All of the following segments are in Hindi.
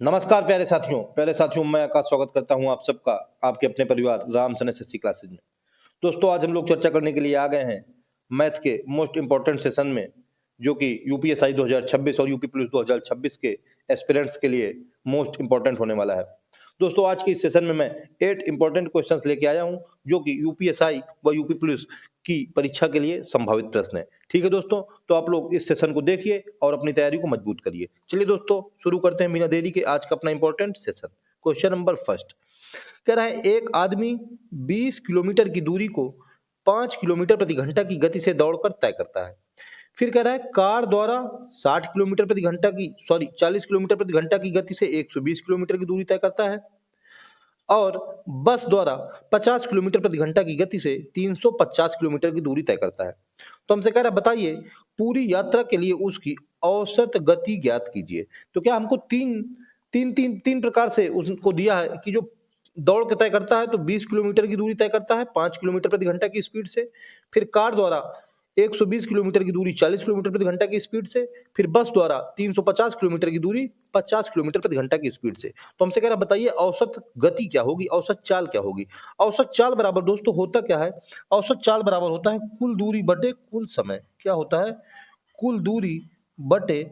नमस्कार प्यारे साथियों मैं आकाश स्वागत करता हूं आप सबका आपके अपने परिवार राम सन एसएससी क्लासेज में। दोस्तों आज हम लोग चर्चा करने के लिए आ गए हैं मैथ के मोस्ट इंपॉर्टेंट सेशन में, जो कि यूपीएसआई 2026 और यूपी प्लस 2026 के एस्पिरेंट्स के लिए मोस्ट इंपॉर्टेंट होने वाला है। दोस्तों आज के इस सेशन में मैं 8 इंपॉर्टेंट क्वेश्चंस लेके आया हूं, जो कि यूपीएसआई व यूपी प्लस की परीक्षा के लिए संभावित प्रश्न है। ठीक है दोस्तों, तो आप लोग इस सेशन को देखिए और अपनी तैयारी को मजबूत करिए। चलिए दोस्तों शुरू करते हैं बिना देरी के आज का अपना important session. Question number first कह रहा है, एक आदमी 20 किलोमीटर की दूरी को 5 किलोमीटर प्रति घंटा की गति से दौड़कर तय करता है। फिर कह रहा है, कार द्वारा 60 किलोमीटर प्रति घंटा की 40 किलोमीटर प्रति घंटा की गति से 120 किलोमीटर की दूरी तय करता है और बस द्वारा 50 किलोमीटर प्रति घंटा की गति से 350 किलोमीटर की दूरी तय करता है। तो हमसे कह रहा है, बताइए पूरी यात्रा के लिए उसकी औसत गति ज्ञात कीजिए। तो क्या हमको तीन प्रकार से उसको दिया है कि जो दौड़ के तय करता है तो 20 किलोमीटर की दूरी तय करता है 5 किलोमीटर प्रति घंटा की स्पीड से, फिर कार द्वारा 120 किलोमीटर की दूरी 40 किलोमीटर प्रति घंटा की स्पीड से, फिर बस द्वारा 350 किलोमीटर की दूरी 50 किलोमीटर प्रति घंटा की स्पीड से। तो हमसे कह रहा बताइए औसत गति क्या होगी, औसत चाल क्या होगी। औसत चाल बराबर दोस्तों होता क्या है, औसत चाल बराबर होता है कुल दूरी बटे कुल समय। क्या होता है, कुल दूरी बटे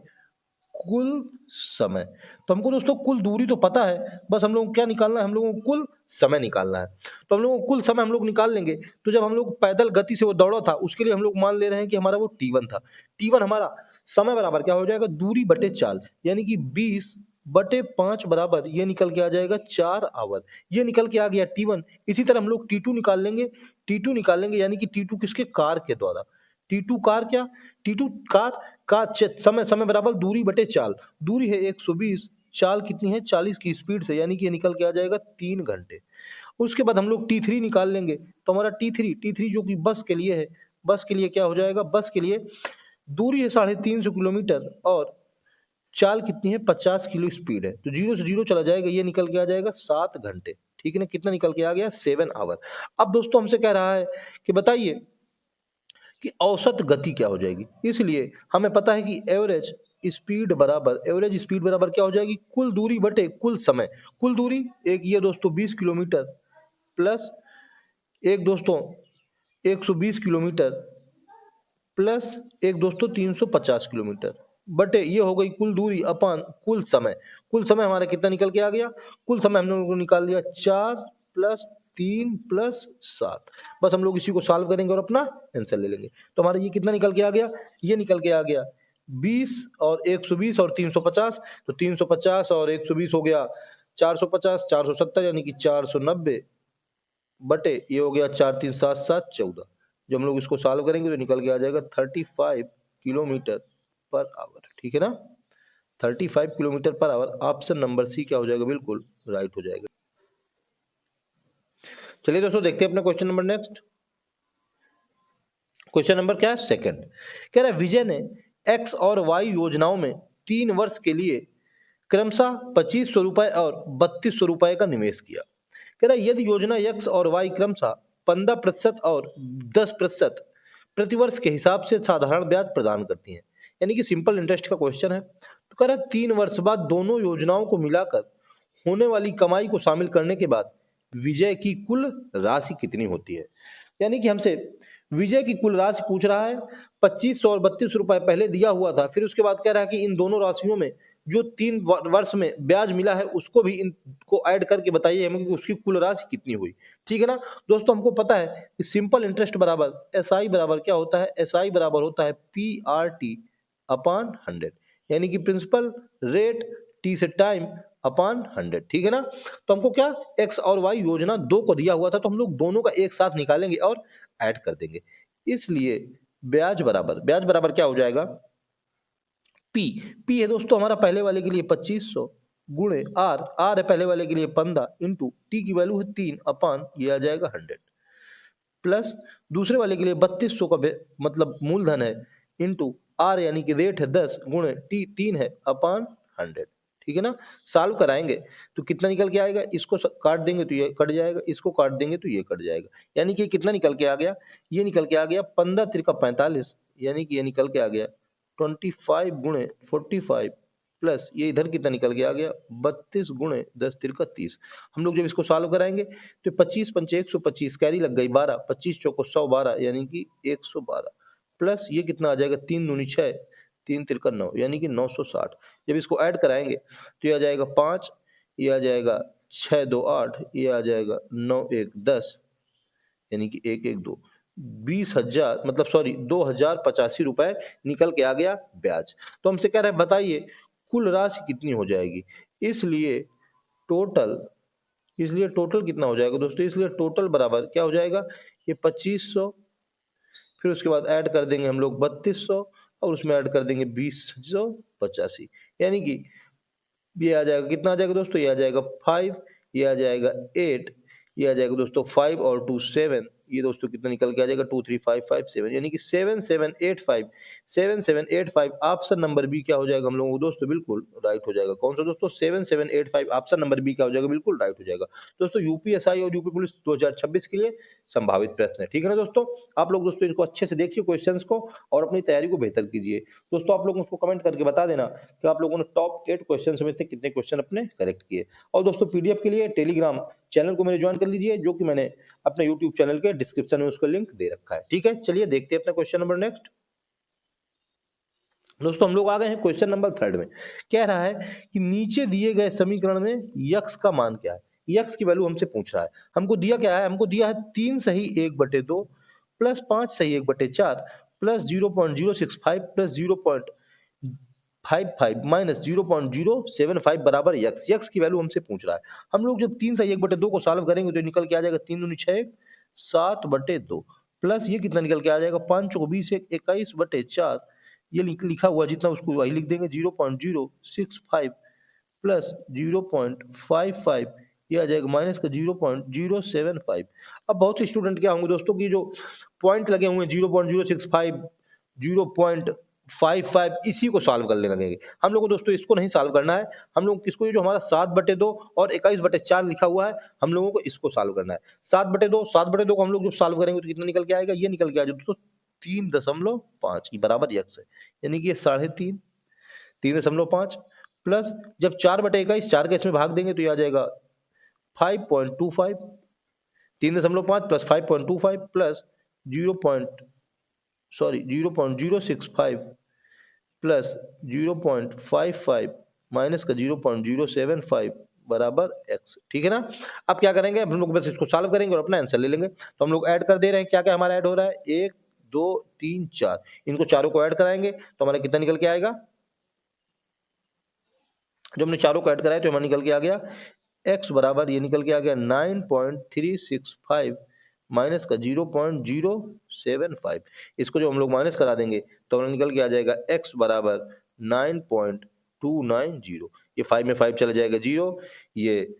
कुल समय। तो हमको दोस्तों कुल दूरी तो पता है, बस हम लोगों को क्या निकालना है, हम लोगों को कुल समय निकालना है। तो हम लोगों को कुल समय हम लोग निकाल लेंगे। तो जब हम लोग पैदल गति से वो दौड़ा था उसके लिए हम लोग मान ले रहे हैं कि हमारा वो T1 था। T1 हमारा समय बराबर क्या हो जाएगा, दूरी बटे चाल, यानी कि 20 बटे 5 बराबर ये निकल के आ जाएगा 4 आवर। ये निकल के आ गया T1। इसी तरह हम लोग T2 निकाल लेंगे। T2 निकाल लेंगे यानी कि T2 किसके, कार के द्वारा। T2 कार क्या, T2 कार का समय बराबर दूरी बटे चाल। दूरी है 120, चाल कितनी है 40 की स्पीड से, यानी कि ये निकल के आ जाएगा 3 घंटे। उसके बाद हम लोग T3 निकाल लेंगे। तो हमारा T3 जो कि बस के लिए है, बस के लिए क्या हो जाएगा, बस के लिए दूरी है 350 किलोमीटर और चाल कितनी है 50 किलो स्पीड है। तो 0 से 0 चला जाएगा, ये निकल के आ जाएगा 7 घंटे। ठीक है ना, कितना निकल के आ गया 7 आवर। अब दोस्तों हमसे कह रहा है कि बताइए कि औसत गति क्या हो जाएगी। इसलिए हमें पता है कि एवरेज स्पीड बराबर क्या हो जाएगी, कुल दूरी बटे कुल समय। कुल दूरी एक ये दोस्तों 20 किलोमीटर प्लस एक दोस्तों 120 किलोमीटर प्लस एक दोस्तों 350 किलोमीटर बटे ये हो गई कुल दूरी अपान कुल समय। कुल समय हमारा कितना निकल के आ गया, कुल समय हम लोगों को निकाल दिया 4 प्लस 3 प्लस 7। बस हम लोग इसी को सॉल्व करेंगे और अपना आंसर ले लेंगे। तो हमारा ये कितना निकल के आ गया, ये निकल के आ गया 20 और 120 और 350। तो 350 और 120 हो गया 450, 470 यानी कि 490 बटे ये हो गया 4 3 7 7 14। जब हम लोग इसको सॉल्व करेंगे तो निकल के आ जाएगा 35 किलोमीटर पर आवर। ठीक है ना, 35 kilometre per hour. Option number C क्या हो जाएगा, बिल्कुल राइट हो जाएगा। चलिए दोस्तों देखते हैं अपना question number next. Question number क्या है, सेकंड। कह रहा है, विजय ने एक्स और वाई योजनाओं में 3 वर्ष के लिए क्रमशः 2500 रुपए और 3200 रुपए का निवेश किया। कह रहा है, यदि योजना एक्स और वाई क्रमशः 15% और 10% प्रतिवर्ष के हिसाब से साधारण ब्याज प्रदान करती हैं, यानी कि सिंपल इंटरेस्ट का क्वेश्चन है। तो कह रहा है 3 वर्ष बाद दोनों योजनाओं को मिलाकर होने वाली कमाई को शामिल करने के बाद विजय की कुल राशि कितनी होती है। यानी कि हमसे विजय की कुल राशि पूछ रहा है। 2500 और 32 रुपए पहले दिया हुआ था, फिर उसके बाद कह रहा है कि इन दोनों राशियों में जो 3 वर्ष में ब्याज मिला है उसको भी इनको ऐड करके बताइए हमें कि उसकी कुल राशि कितनी हुई। ठीक है ना दोस्तों, हमको पता है कि सिंपल इंटरेस्ट बराबर एसआई बराबर क्या होता है, एसआई बराबर होता है पीआरटी अपान 100, यानी कि प्रिंसिपल रेट टी से टाइम अपान 100। ठीक है ना, तो हमको क्या एक्स और वाई योजना 2 को दिया हुआ था, तो हम लोग दोनों का एक साथ निकालेंगे और ऐड कर देंगे। इसलिए ब्याज बराबर क्या हो जाएगा, पी है दोस्तों हमारा पहले वाले के लिए 2500 गुणे आर है पहले वाले के लिए 15 इंटू टी की वैल्यू है 3 अपान ये आ जाएगा 100 प्लस दूसरे वाले के लिए 3200 का मतलब मूलधन है इंटू आर यानी कि रेट है 10 गुणे टी 3 है अपान 100। ठीक है ना, सॉल्व कराएंगे तो कितना निकल के आएगा, इसको काट देंगे तो ये कट जाएगा, इसको काट देंगे तो ये कट जाएगा, यानी कि कितना निकल के आ गया, ये निकल के आ गया 15 त्रिका 45, यानी कि ये निकल के आ गया 25 गुणे 45 प्लस ये इधर कितना निकल के आ गया 32 गुणे 10 तिरका 30। हम लोग जब इसको सॉल्व कराएंगे तो 25 पंचे 125, कैरी लग गई 12, 25 चौको 112 यानी कि 112, प्लस ये कितना आ जाएगा 3 दूनी 6, 3 तिरका 9 यानी कि 960। जब इसको ऐड कराएंगे तो ये आ जाएगा 5, ये आ जाएगा 6 2 8, ये आ जाएगा 9 1 10 यानी कि 1 1 2, 20,000 मतलब सॉरी 2,085 रुपए निकल के आ गया ब्याज। तो हमसे कह रहा है बताइए कुल राशि कितनी हो जाएगी। इसलिए टोटल कितना हो जाएगा दोस्तों, इसलिए टोटल बराबर क्या हो जाएगा, ये 2500, फिर उसके बाद ऐड कर देंगे हम लोग 3200 और उसमें ऐड कर देंगे 20,085, यानी कि ये आ जाएगा कितना आ जाएगा दोस्तों, ये आ जाएगा 5, ये आ जाएगा 8, ये आ जाएगा दोस्तों 5 और 2 7, ये दोस्तों कितना निकल के आ जाएगा 23557 यानी कि 7785 ऑप्शन नंबर बी क्या हो जाएगा हम लोगों को दोस्तों, बिल्कुल राइट हो जाएगा। कौन सा दोस्तों 7785 ऑप्शन नंबर बी क्या हो जाएगा, बिल्कुल राइट हो जाएगा। दोस्तों यूपीएसआई और यूपी पुलिस 2026 के लिए संभावित प्रश्न है, ठीक है ना दोस्तों। आप लोग दोस्तों इनको अच्छे से देखिए क्वेश्चंस को और अपनी तैयारी को बेहतर कीजिए। दोस्तों आप लोग उसको कमेंट करके बता देना कि आप लोगों ने टॉप 8 क्वेश्चन में से कितने क्वेश्चन अपने करेक्ट किए। और दोस्तों पीडीएफ के लिए टेलीग्राम चैनल को मेरे ज्वाइन कर लीजिए, जो कि मैंने अपने यूट्यूब चैनल के डिस्क्रिप्शन में उसका लिंक दे रखा है, ठीक है। चलिए देखते हैं अपना क्वेश्चन नंबर नेक्स्ट। दोस्तों हम लोग आ गए हैं क्वेश्चन नंबर 3 में। कह रहा है कि नीचे दिए गए समीकरण में यक्स का मान क्या है। यक्स की वैल्यू हमसे पूछ रहा है। हमको दिया क्या है, हमको दिया है 3 सही 1/2 प्लस 5 सही 1/4 प्लस 0.065 प्लस 0.55 माइनस 0.075 बराबर यक्स। यक्स की वैल्यू हमसे पूछ रहा है। हम लोग जब 3 सही 1/2 को सॉल्व करेंगे तो निकल के आ जाएगा 3 दूनी 6 7/2 प्लस ये कितना निकल के आ जाएगा 5 चौको 20 21/4, ये लिखा हुआ जितना उसको वही लिख देंगे 0.065 प्लस 0.55, ये आ जाएगा माइनस का 0.075। अब बहुत से स्टूडेंट क्या होंगे दोस्तों की जो पॉइंट लगे हुए हैं 0.065 0.55 इसी को सॉल्व करने लगेंगे। हम लोग को दोस्तों इसको नहीं सॉल्व करना है, हम लोग किसको, ये जो हमारा 7/2 और 21/4 लिखा हुआ है हम लोगों को इसको सॉल्व करना है। 7/2 को हम लोग जब सॉल्व करेंगे तो कितना निकल के आएगा, ये निकल के आ जाए दोस्तों 3.5 की बराबर यक्स है, यानी कि ये 3.5 3.5 प्लस जब 4/21 4 का इसमें भाग देंगे तो ये आ जाएगा 5.25, 3.5 प्लस 5.25 प्लस 0.065 प्लस 0.55 माइनस का 0.075 बराबर x, ठीक है ना। अब क्या करेंगे, अब हम लोग बस इसको सॉल्व करेंगे और अपना आंसर ले लेंगे। तो हम लोग ऐड कर दे रहे हैं, क्या क्या हमारा ऐड हो रहा है 1 2 3 4, इनको चारों को ऐड कराएंगे तो हमारा कितना निकल के आएगा, जब हमने चारों को ऐड कराया तो हमारा निकल के आ गया x बराबर, ये निकल के आ गया 9.365 माइनस का 0.075। इसको जो हम लोग माइनस करा देंगे तो हमें निकल के आ जाएगा x बराबर 9.290। ये 5 में 5 चला जाएगा 0, ये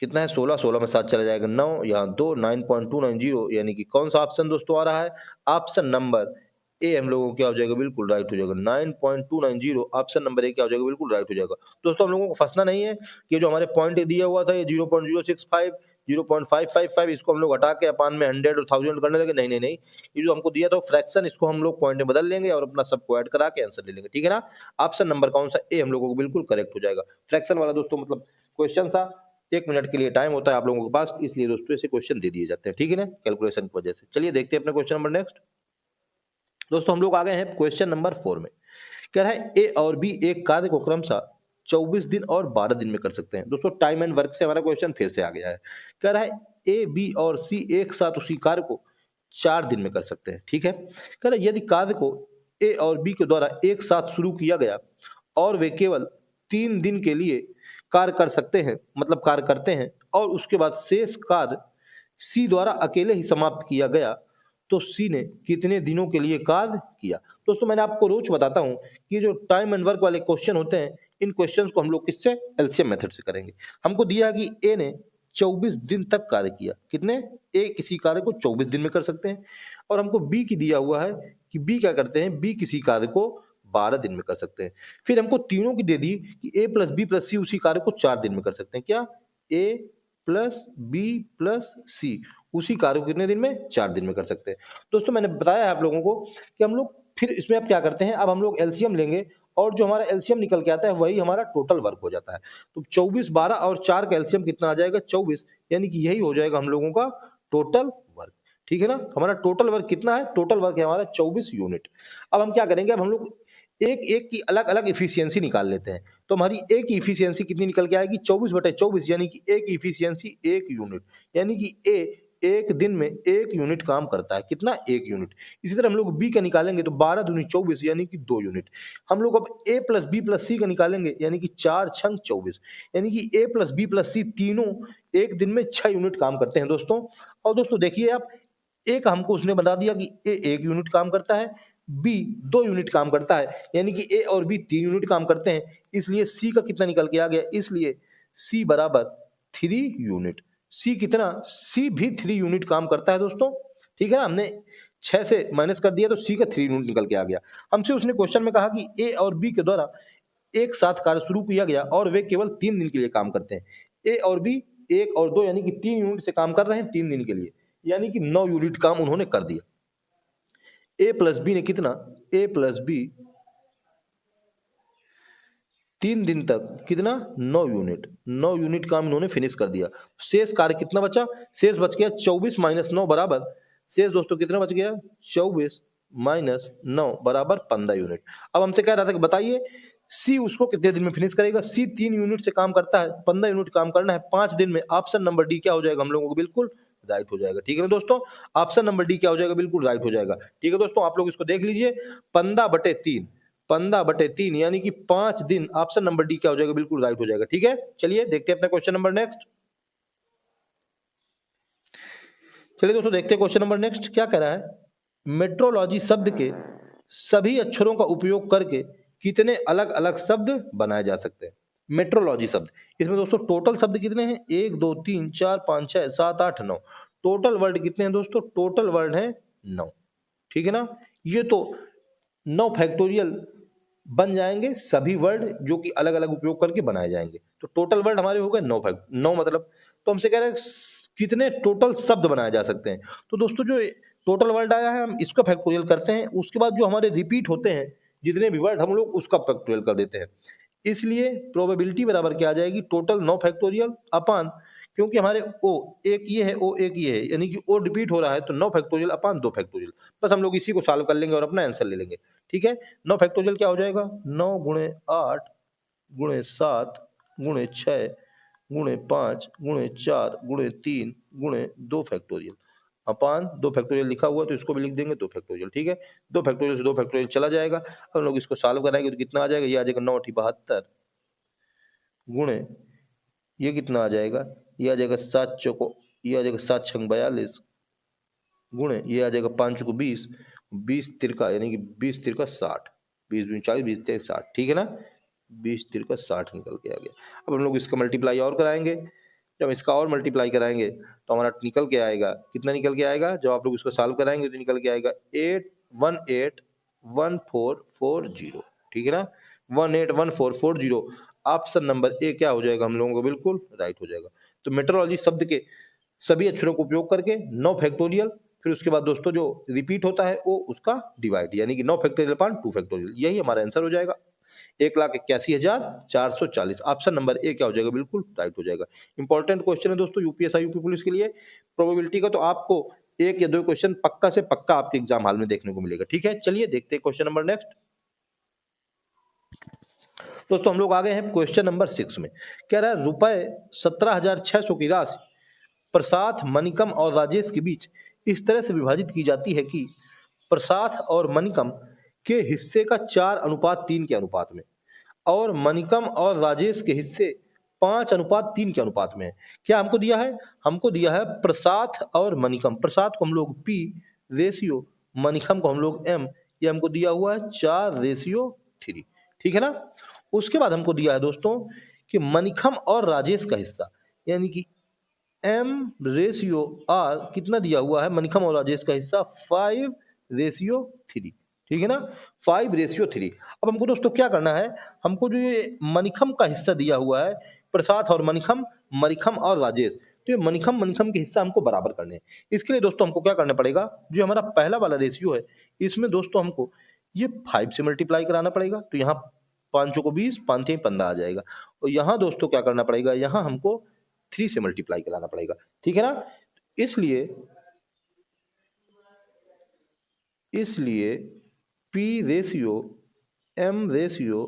कितना है 16, 16 में 7 चला जाएगा 9, यहाँ 2 9.290, यानी कि कौन सा ऑप्शन दोस्तों आ रहा है, ऑप्शन नंबर ए हम लोगों को क्या हो जाएगा, बिल्कुल राइट हो जाएगा 9.290, ऑप्शन नंबर ए क्या हो जाएगा, बिल्कुल राइट हो जाएगा। दोस्तों हम लोगों को फंसना नहीं है कि जो हमारे पॉइंट दिया हुआ था ये 0.065 0.555 इसको हम लोग हटा के अपान में 100 और 1000 करने लगे, नहीं नहीं नहीं, ये जो हमको दिया था फ्रैक्शन, इसको हम लोग पॉइंट में बदल लेंगे और अपना सबको ऐड करा के आंसर ले लेंगे, ठीक है ना। ऑप्शन नंबर कौन सा ए हम लोगों को बिल्कुल करेक्ट हो जाएगा। फ्रैक्शन वाला दोस्तों मतलब क्वेश्चन सा 1 मिनट के लिए टाइम होता है आप लोगों के पास, इसलिए दोस्तों ऐसे क्वेश्चन दे दिए जाते हैं, ठीक है ना, कैलकुलेशन की वजह से। चलिए देखते हैं अपना क्वेश्चन नंबर नेक्स्ट। दोस्तों हम लोग आ गए हैं क्वेश्चन नंबर 4 में। कह रहा है ए और बी एक कार्य को क्रमशः 24 दिन और 12 दिन में कर सकते हैं। दोस्तों टाइम एंड वर्क से हमारा क्वेश्चन फिर से आ गया है। कह रहा है ए बी और सी एक साथ उसी कार्य को 4 दिन में कर सकते हैं, ठीक है। कह रहा है यदि कार्य को ए और बी के द्वारा एक साथ शुरू किया गया और वे केवल 3 दिन के लिए कार्य कर सकते हैं, मतलब कार्य करते हैं, और उसके बाद शेष कार्य सी द्वारा अकेले ही समाप्त किया गया, तो सी ने कितने दिनों के लिए कार्य किया। दोस्तों मैंने आपको रोज बताता हूं कि जो टाइम एंड वर्क वाले क्वेश्चन होते हैं, इन क्वेश्चंस को हम लोग किससे, एलसीएम मेथड से करेंगे। हमको दिया कि ए ने 24 दिन तक कार्य किया, कितने, ए किसी कार्य को 24 दिन में कर सकते हैं, और हमको बी की दिया हुआ है कि बी क्या करते हैं, बी किसी कार्य को 12 दिन में कर सकते हैं। फिर हमको तीनों की दे दी कि ए प्लस बी प्लस सी उसी कार्य को 4 दिन में कर सकते हैं। क्या, ए प्लस बी प्लस सी उसी कार्य को कितने दिन में, 4 दिन में कर सकते हैं। दोस्तों मैंने बताया है आप लोगों को कि हम लोग फिर इसमें अब क्या करते हैं, अब हम लोग एलसीएम लेंगे और जो हमारा एलसीएम निकल के आता है वही हमारा टोटल वर्क हो जाता है। तो 24, 12 और 4 का एलसीएम कितना आ जाएगा? 24, यानी कि यही हो जाएगा हम लोगों का टोटल वर्क। ठीक है ना? हमारा टोटल वर्क कितना है? टोटल वर्क है हमारा 24 यूनिट। अब हम क्या करेंगे, अब हम लोग एक एक की अलग अलग इफिशियंसी निकाल लेते हैं। तो हमारी एक की इफिशियंसी कितनी निकल के आएगी? 24/24, यानी कि एक इफिशियंसी 1 यूनिट, यानी कि ए एक दिन में 1 यूनिट काम करता है। कितना? 1 यूनिट। इसी तरह हम लोग बी का निकालेंगे तो 12 दूनी 24, यानी कि 2 यूनिट। हम लोग अब ए प्लस बी प्लस सी का निकालेंगे, यानी कि 4 छंग 24, यानी कि ए प्लस बी प्लस सी तीनों एक दिन में 6 यूनिट काम करते हैं दोस्तों। और दोस्तों देखिए आप, ए का हमको उसने बता दिया कि ए 1 यूनिट काम करता है, बी 2 यूनिट काम करता है, यानी कि ए और बी 3 यूनिट काम करते हैं। इसलिए सी का कितना निकल के आ गया? इसलिए सी बराबर 3 यूनिट। सी कितना? सी भी 3 यूनिट काम करता है दोस्तों। ठीक है ना? हमने 6 से माइनस कर दिया तो सी का 3 यूनिट निकल के आ गया। हमसे उसने क्वेश्चन में कहा कि ए और बी के द्वारा एक साथ कार्य शुरू किया गया और वे केवल 3 दिन के लिए काम करते हैं। ए और बी 1 और 2 यानी कि 3 यूनिट से काम कर रहे हैं 3 दिन के लिए, यानी कि 9 यूनिट काम उन्होंने कर दिया। ए प्लस बी ने कितना? ए प्लस बी 3 दिन तक कितना? 9 यूनिट। 9 यूनिट काम इन्होंने फिनिश कर दिया। शेष कार्य कितना बचा? शेष बच गया 24 माइनस 9 बराबर, शेष दोस्तों कितना बच गया? 24 माइनस 9 बराबर 15 यूनिट। अब हमसे कह रहा था कि बताइए सी उसको कितने दिन में फिनिश करेगा? सी 3 यूनिट से काम करता है, 15 यूनिट काम करना है 5 दिन में। ऑप्शन नंबर डी क्या हो जाएगा हम लोगों को? बिल्कुल राइट हो जाएगा। ठीक है ना दोस्तों? ऑप्शन नंबर डी क्या हो जाएगा? बिल्कुल राइट हो जाएगा। ठीक है दोस्तों, आप लोग इसको देख लीजिए, 15/3, 15/3 यानी कि 5 दिन। ऑप्शन नंबर डी क्या हो जाएगा? बिल्कुल राइट हो जाएगा। ठीक है, चलिए देखते हैं अपना क्वेश्चन नंबर नेक्स्ट। चलिए दोस्तों देखते हैं क्वेश्चन नंबर नेक्स्ट क्या कह रहा है। मेट्रोलॉजी शब्द के सभी अक्षरों का उपयोग करके कितने अलग अलग शब्द बनाए जा सकते हैं? मेट्रोलॉजी शब्द, इसमें दोस्तों टोटल शब्द कितने हैं? 1 2 3 4 5 6 7 8 9। टोटल वर्ड कितने हैं दोस्तों? टोटल वर्ड है 9। ठीक है ना? ये तो 9 फैक्टोरियल बन जाएंगे सभी वर्ड जो कि अलग अलग उपयोग करके बनाए जाएंगे। तो टोटल वर्ड हमारे हो गए 9 मतलब। तो हमसे कह रहे हैं कितने टोटल शब्द बनाए जा सकते हैं। तो दोस्तों जो टोटल वर्ड आया है हम इसका फैक्टोरियल करते हैं, उसके बाद जो हमारे रिपीट होते हैं जितने भी वर्ड हम लोग उसका फैक्टोरियल कर देते हैं। इसलिए प्रोबेबिलिटी बराबर क्या आ जाएगी? टोटल 9 फैक्टोरियल अपान, क्योंकि हमारे ओ एक ये है, ओ एक ये है, यानी कि ओ रिपीट हो रहा है तो 9 फैक्टोरियल अपान 2 फैक्टोरियल। बस हम लोग इसी को सॉल्व कर लेंगे और अपना आंसर ले लेंगे। ठीक है, 9 फैक्टोरियल क्या हो जाएगा? 9 गुणे 8 गुणे 7 गुणे 6 गुणे 5 गुणे 4 गुणे 3 गुणे 2 फैक्टोरियल अपान 2 फैक्टोरियल लिखा हुआ तो इसको भी लिख देंगे 2 फैक्टोरियल। ठीक है, 2 फैक्टोरियल से 2 फैक्टोरियल चला जाएगा। हम लोग इसको सॉल्व कराएंगे तो कितना आ जाएगा? ये आ जाएगा 9 × 72 गुणे ये कितना आ जाएगा? ये आ जाएगा 7 चौको, ये आ जाएगा 7 छंग 42 गुणे ये आ जाएगा 5 चौको 20, 20 तिरका यानी कि 20 तिरका 60, 20 दूनी 40, 20 तिरका 60। ठीक है ना? 20 तिरका 60 निकल के आ गया। अब हम लोग इसका मल्टीप्लाई और कराएंगे। जब इसका और मल्टीप्लाई कराएंगे तो हमारा निकल के आएगा, कितना निकल के आएगा? जब आप लोग इसको सॉल्व कराएंगे तो निकल के आएगा 8181440। ठीक है ना? 181440। ऑप्शन नंबर ए क्या हो जाएगा हम लोगों को? बिल्कुल राइट हो जाएगा। तो मेट्रोलॉजी शब्द के सभी अक्षरों को उपयोग करके 9 फैक्टोरियल, फिर उसके बाद दोस्तों जो रिपीट होता है वो उसका डिवाइड, यानी कि 9 फैक्टोरियल अपान 2 फैक्टोरियल, यही हमारा आंसर हो जाएगा 1,81,440। ऑप्शन नंबर ए क्या हो जाएगा? बिल्कुल राइट हो जाएगा। इंपॉर्टेंट क्वेश्चन है दोस्तों यूपीएससी यूपी पुलिस के लिए। प्रोबेबिलिटी का तो आपको 1 या 2 क्वेश्चन पक्का से पक्का आपके एग्जाम हॉल में देखने को मिलेगा। ठीक है, चलिए देखते हैं क्वेश्चन नंबर नेक्स्ट। दोस्तों हम लोग आ गए हैं क्वेश्चन नंबर 6 में। कह रहा है रुपए 17,600 की राशि प्रसाद, मनिकम और राजेश के बीच इस तरह से विभाजित की जाती है कि प्रसाद और मनिकम के हिस्से का 4:3 के अनुपात में और मनिकम और राजेश के हिस्से 5:3 के अनुपात में है। क्या हमको दिया है? हमको दिया है प्रसाद और मनिकम। प्रसाद को हम लोग P रेशियो, मनिकम को हम लोग M, ये हमको दिया हुआ है 4:3। ठीक है ना? उसके बाद हमको दिया है दोस्तों कि मनिकम और राजेश का हिस्सा, यानी कि M/R कितना दिया हुआ है? मनिकम और राजेश का हिस्सा 5:3। ठीक है ना? 5:3। अब हमको दोस्तों क्या करना है? हमको जो ये मनिकम का हिस्सा दिया हुआ है, प्रसाद और मनिकम, मनिकम और राजेश, तो ये मनिकम के हिस्सा हमको बराबर करने हैं। इसके लिए दोस्तों हमको क्या करना पड़ेगा? जो हमारा पहला वाला रेशियो है इसमें दोस्तों हमको ये 5 से मल्टीप्लाई कराना पड़ेगा। तो यहाँ 5 को 20, 5 15 आ जाएगा। और यहाँ दोस्तों क्या करना पड़ेगा, यहाँ हमको 3 से मल्टीप्लाई कराना पड़ेगा, ठीक है ना। इसलिए P ratio M ratio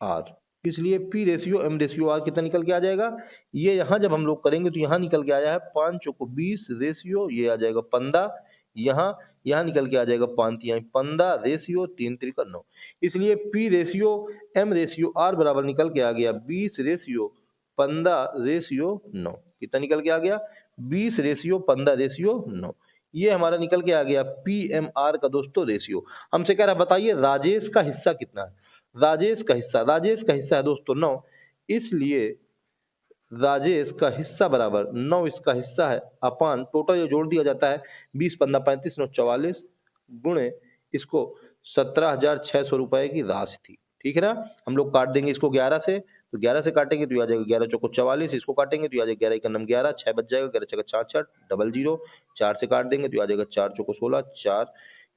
R, इसलिए P ratio M ratio R कितना निकल के आ जाएगा, ये यहाँ जब हम लोग करेंगे तो यहाँ निकल के आया है 5 को 20 रेशियो, ये आ जाएगा 15, यहाँ निकल के आ जाएगा 5 15 रेशियो 3 3 9, इसलिए P ratio M ratio R बराबर निकल के आ गया 20 रेशियो 15 रेशियो 9। कितना निकल के आ गया, 20 रेशियो 15 रेशियो 9। ये हमारा निकल के आ गया PMR का दोस्तों रेशियो। हमसे कह रहा है बताइए राजेश का हिस्सा कितना है। राजेश का हिस्सा है दोस्तों 9, इसलिए राजेश का हिस्सा बराबर 9 इसका हिस्सा है अपान टोटल ये जोड़ दिया जाता है 20 15 35 9 44 गुणे इसको 17,600 रुपए की राशि थी, ठीक है ना। हम लोग काट देंगे इसको 11 से, तो 11 से काटेंगे तो आ जाएगा 11 चौको 44, इसको काटेंगे तो आ जाएगा 11 1 11, 6 बच जाएगा, 11 6 66 00, 4 से काट देंगे तो आ जाएगा 4 चौको 16 4,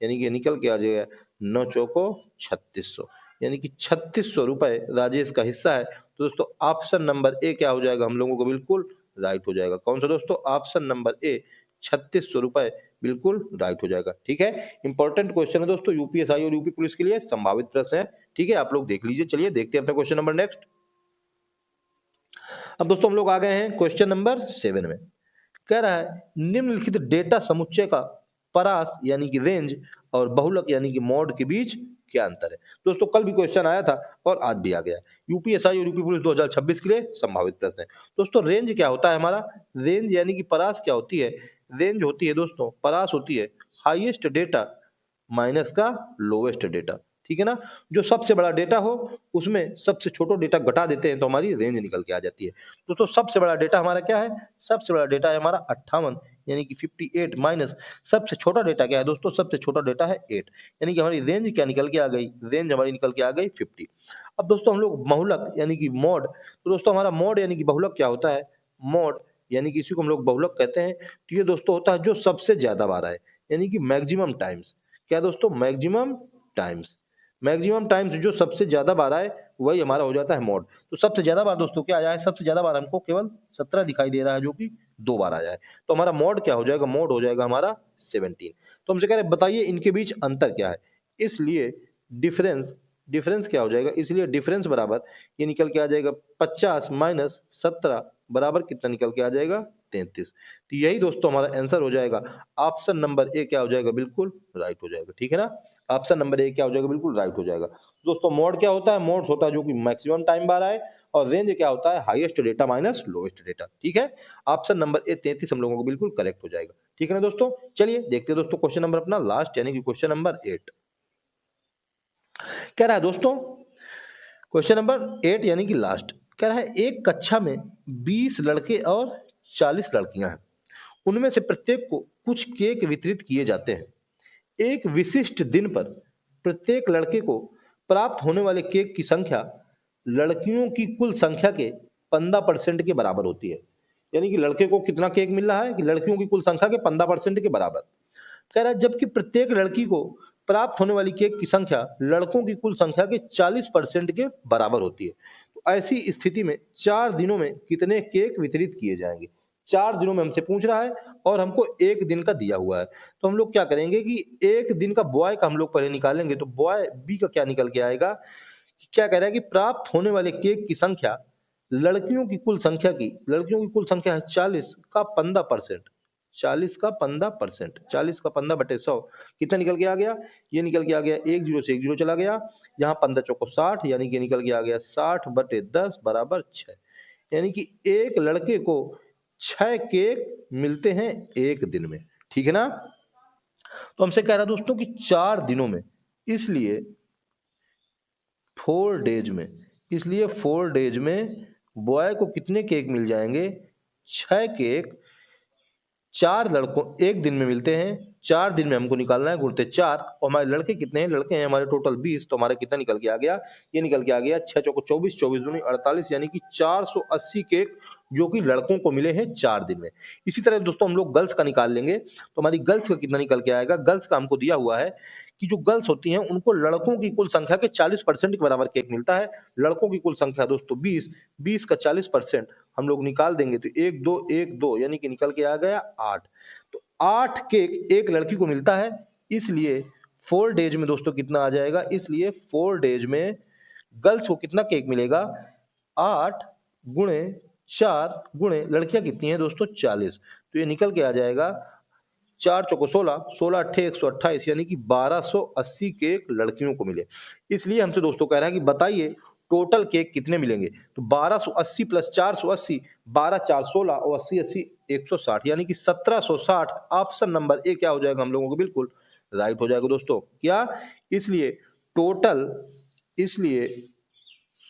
यानी कि निकल के आ जाएगा 9 चौको 3600, यानी कि 3600 रुपए राजेश का हिस्सा है। तो दोस्तों ऑप्शन नंबर ए क्या हो जाएगा, हम लोगों को बिल्कुल राइट हो जाएगा। कौन सा दोस्तों, ऑप्शन नंबर ए 3600 रुपए बिल्कुल राइट हो जाएगा, ठीक है। इंपॉर्टेंट क्वेश्चन है दोस्तों, यूपीएसआई और यूपी पुलिस के लिए संभावित प्रश्न है, ठीक है, आप लोग देख लीजिए। चलिए देखते हैं अपना क्वेश्चन नंबर नेक्स्ट। अब दोस्तों हम लोग आ गए हैं क्वेश्चन नंबर 7 में। कह रहा है निम्नलिखित डेटा समुच्चय का परास यानी कि रेंज और बहुलक यानी कि मॉड के बीच क्या अंतर है। दोस्तों कल भी क्वेश्चन आया था और आज भी आ गया, यूपीएसआई और यूपी पुलिस 2026 के लिए संभावित प्रश्न है। दोस्तों रेंज क्या होता है हमारा, रेंज यानी कि परास क्या होती है, रेंज होती है दोस्तों, परास होती है हाईएस्ट डेटा माइनस का लोवेस्ट डेटा, ठीक है ना। जो सबसे बड़ा डेटा हो उसमें सबसे छोटा डेटा घटा देते हैं तो हमारी रेंज निकल के आ जाती है। दोस्तों सबसे बड़ा डेटा हमारा क्या है, सबसे बड़ा डेटा है हमारा 58 यानी कि 58 माइनस सबसे छोटा डेटा क्या है दोस्तों, सबसे छोटा डेटा है 8, यानी कि हमारी रेंज क्या निकल के आ गई, रेंज हमारी निकल के आ गई 50। अब दोस्तों हम लोग बहुलक यानी कि मॉड, तो दोस्तों हमारा मॉड यानी कि बहुलक क्या होता है, मॉड यानी कि इसी को हम लोग बहुलक कहते हैं। तो ये दोस्तों होता है जो सबसे ज्यादा बार आए, यानी कि मैक्सिमम टाइम्स, क्या दोस्तों मैक्सिमम टाइम्स जो सबसे ज्यादा बार आए वही हमारा हो जाता है मॉड। तो सबसे ज्यादा बार दोस्तों क्या आया है, सबसे ज्यादा बार हमको केवल 17 दिखाई दे रहा है जो कि 2 बार आया है, तो हमारा मॉड क्या हो जाएगा, मॉड हो जाएगा हमारा 17। तो हमसे कह रहे हैं बताइए इनके बीच अंतर क्या है, इसलिए डिफरेंस क्या हो जाएगा, इसलिए डिफरेंस बराबर ये निकल के आ जाएगा 50 माइनस 17 बराबर कितना निकल के आ जाएगा 33। तो यही दोस्तों हमारा आंसर हो जाएगा, ऑप्शन नंबर ए क्या हो जाएगा, बिल्कुल राइट हो जाएगा, ठीक है ना। ऑप्शन नंबर ए क्या हो जाएगा, बिल्कुल राइट हो जाएगा। दोस्तों मोड क्या होता है, मोड होता है जो कि मैक्सिमम टाइम बार आए, और रेंज क्या होता है, highest data minus lowest data, ठीक है। ऑप्शन नंबर ए 33 हम लोगों को बिल्कुल करेक्ट हो जाएगा, ठीक है ना दोस्तों। चलिए देखते हैं दोस्तों क्वेश्चन नंबर अपना लास्ट यानी कि क्वेश्चन नंबर 8। कह रहा है दोस्तों क्वेश्चन नंबर 8 यानी कि लास्ट, कह रहा है एक कक्षा में 20 लड़के और 40 लड़कियां हैं, उनमें से प्रत्येक को कुछ केक वितरित किए जाते हैं। एक विशिष्ट दिन पर प्रत्येक लड़के को प्राप्त होने वाले केक की संख्या लड़कियों की कुल संख्या के 15% के बराबर होती है। यानी कि लड़के को कितना केक मिल रहा है, कि लड़कियों की कुल संख्या के 15% के बराबर। कह रहा है जबकि प्रत्येक लड़की को प्राप्त होने वाली केक की संख्या लड़कों की कुल संख्या के 40% के बराबर होती है। तो ऐसी स्थिति में 4 दिनों में कितने केक वितरित किए जाएंगे। 4 दिनों में हमसे पूछ रहा है और हमको 1 दिन का दिया हुआ है, तो हम लोग क्या करेंगे कि 1 दिन का बॉय का हम लोग पहले निकालेंगे। तो बॉय बी का क्या निकल के आएगा, कि क्या कह रहा है कि प्राप्त होने वाले केक की संख्या लड़कियों की कुल संख्या है 40 का 15%, 40 का 15%, 40 का 15 बटे 100 कितना निकल के आ गया, ये निकल के आ गया 1 0 से 1 0 चला गया, यहाँ 15 चौको 60 यानी कि निकल के आ गया 60 बटे 10 बराबर 6, यानी कि एक लड़के को 6 केक मिलते हैं 1 दिन में, ठीक है ना। तो हमसे कह रहा है दोस्तों कि 4 दिनों में, इसलिए 4 डेज में, इसलिए 4 डेज में बॉय को कितने केक मिल जाएंगे, 6 केक 4 लड़कों 1 दिन में मिलते हैं 4 दिन में हमको निकालना है गुणते 4, और हमारे लड़के कितने हैं, लड़के हैं हमारे टोटल 20, तो हमारा कितना निकल के आ गया, ये निकल के आ गया 6 चौको 24, 24 दूनी 48, यानी कि 480 केक जो कि लड़कों को मिले हैं 4 दिन में। इसी तरह दोस्तों हम लोग गर्ल्स का निकाल लेंगे, तो हमारी गर्ल्स का कितना निकल के आएगा। गर्ल्स का हमको दिया हुआ है कि जो गर्ल्स होती हैं उनको लड़कों की कुल संख्या के 40% के बराबर केक मिलता है। लड़कों की कुल संख्या दोस्तों 20, 20 का 40% हम लोग निकाल देंगे तो 1 2 1 2 यानी कि निकल के आ गया 8। तो 8 केक एक लड़की को मिलता है, इसलिए 4 डेज में दोस्तों कितना आ जाएगा, इसलिए 4 डेज में गर्ल्स को कितना केक मिलेगा, 8 गुणे 4 गुणे लड़कियां कितनी हैं दोस्तों 40, तो ये निकल के आ जाएगा 4 चौको 16, 16 अट्ठे 128, यानी कि 1280 केक लड़कियों को मिले। इसलिए हमसे दोस्तों कह रहा है कि बताइए टोटल केक कितने मिलेंगे, तो 1280 प्लस 480, 12 4 16 और 80 80 160, यानी कि 1760। ऑप्शन नंबर ए क्या हो जाएगा हम लोगों को, बिल्कुल राइट हो जाएगा दोस्तों। क्या, इसलिए टोटल, इसलिए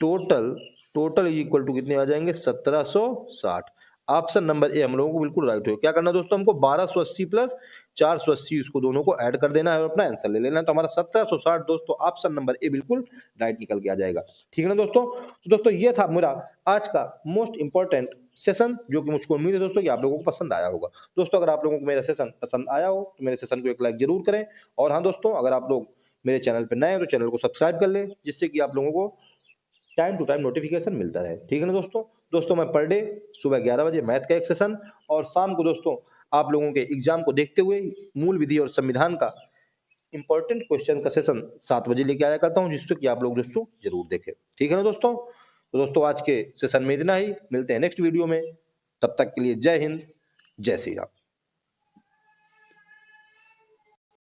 टोटल टोटल इक्वल टू कितने आ जाएंगे 1760। ऑप्शन नंबर ए हम लोगों को बिल्कुल राइट हो। क्या करना दोस्तों, हमको 1280 प्लस 480 इसको दोनों को ऐड कर देना है और अपना आंसर ले लेना है, तो हमारा 1760 दोस्तों ऑप्शन नंबर ए बिल्कुल राइट निकल के आ जाएगा। ठीक है ना दोस्तों। तो दोस्तों ये था मेरा आज का मोस्ट इंपॉर्टेंट सेशन, जो कि मुझको उम्मीद है दोस्तों कि आप लोगों को पसंद आया होगा। दोस्तों अगर आप लोगों को मेरा सेशन पसंद आया हो तो मेरे सेशन को एक लाइक जरूर करें, और हाँ दोस्तों अगर आप लोग मेरे चैनल पर नए हैं तो चैनल को सब्सक्राइब कर लें, जिससे कि आप लोगों को टाइम टू टाइम नोटिफिकेशन मिलता रहे। ठीक है ना दोस्तों। दोस्तों मैं पर डे सुबह 11 बजे मैथ का एक सेशन, और शाम को दोस्तों आप लोगों के एग्जाम को देखते हुए मूल विधि और संविधान का इंपॉर्टेंट क्वेश्चन का सेशन 7 बजे लेके आया करता हूं, जिससे कि आप लोग दोस्तों जरूर देखें। ठीक है ना दोस्तों। तो दोस्तों आज के सेशन में इतना ही, मिलते हैं नेक्स्ट वीडियो में, तब तक के लिए जय हिंद, जय श्री राम।